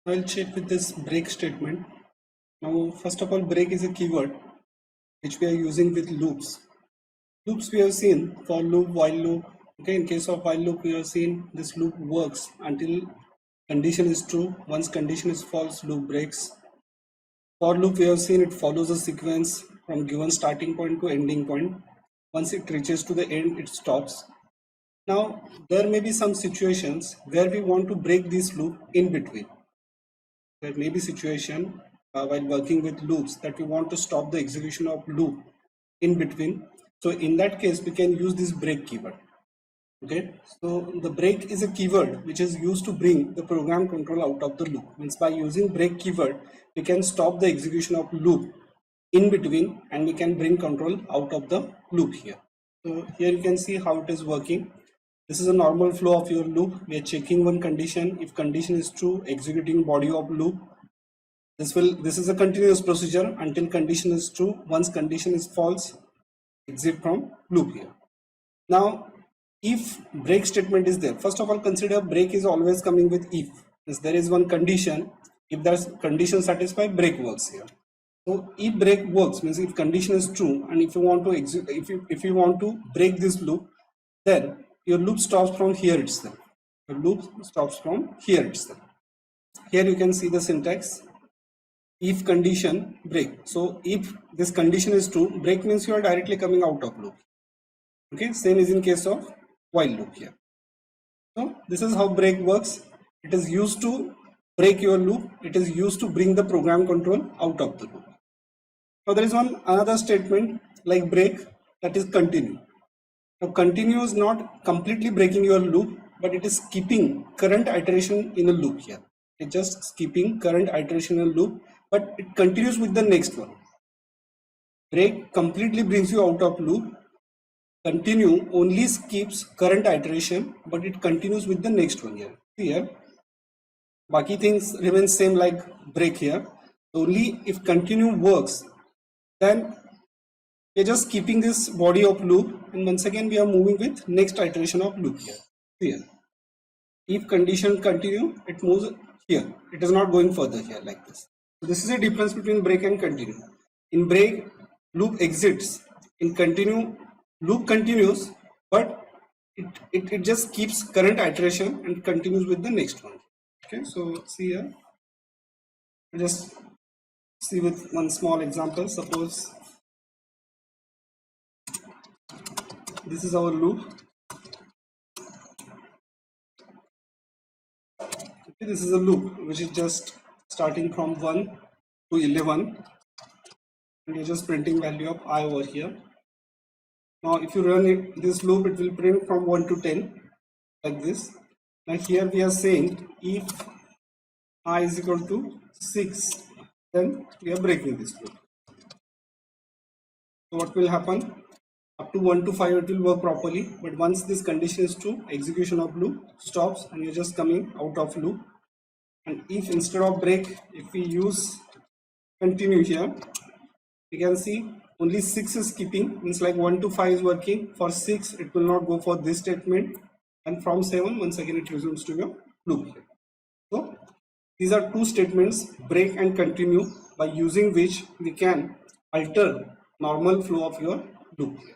I'll check with this break statement. Now, first of all, break is a keyword which we are using with loops. Loops we have seen for loop, while loop. Okay, in case of while loop, we have seen this loop works until condition is true. Once condition is false, loop breaks. For loop, we have seen it follows a sequence from given starting point to ending point. Once it reaches to the end, it stops. Now, there may be some situations where we want to break this loop in between. There may be situation while working with loops that we want to stop the execution of loop in between. So in that case, we can use this break keyword. Okay, so the break is a keyword which is used to bring the program control out of the loop. Means by using break keyword, we can stop the execution of loop in between and we can bring control out of the loop here. So here you can see how it is working. This is a normal flow of your loop. We are checking one condition. If condition is true, executing body of loop. This is a continuous procedure until condition is true. Once condition is false, exit from loop here. Now, if break statement is there, first of all, consider break is always coming with if. If there is one condition, if there's condition satisfied, break works here. So if break works means if condition is true, and if you want to if you want to break this loop, then your loop stops from here itself. Your loop stops from here itself. Here you can see the syntax. If condition break. So if this condition is true, break means you are directly coming out of loop. Okay, same is in case of while loop here. So this is how break works. It is used to break your loop. It is used to bring the program control out of the loop. Now there is another statement like break, that is continue. Now continue is not completely breaking your loop, but it is keeping current iteration in a loop here. It's just keeping current iteration in a loop, but it continues with the next one. Break completely brings you out of loop. Continue only skips current iteration, but it continues with the next one here. Here, baki things remain same like break here. Only if continue works, then we are just keeping this body of loop, and once again we are moving with next iteration of loop here. Here, if condition continue, it moves here. It is not going further here like this. So this is a difference between break and continue. In break, loop exits. In continue, loop continues, but it just keeps current iteration and continues with the next one. Okay, so see here. Just see with one small example. Suppose this is our loop. Okay, this is a loop which is just starting from 1 to 11, and you're just printing value of I over here. Now if you run this loop, it will print from 1 to 10 like this. Now here we are saying if I is equal to 6, then we are breaking this loop. So what will happen? Up to 1 to 5 it will work properly, but once this condition is true, execution of loop stops and you're just coming out of loop. And if instead of break, if we use continue here, we can see only 6 is keeping, means like 1 to 5 is working. For 6 it will not go for this statement, and from 7 once again it resumes to your loop here. So these are two statements, break and continue, by using which we can alter normal flow of your loop here.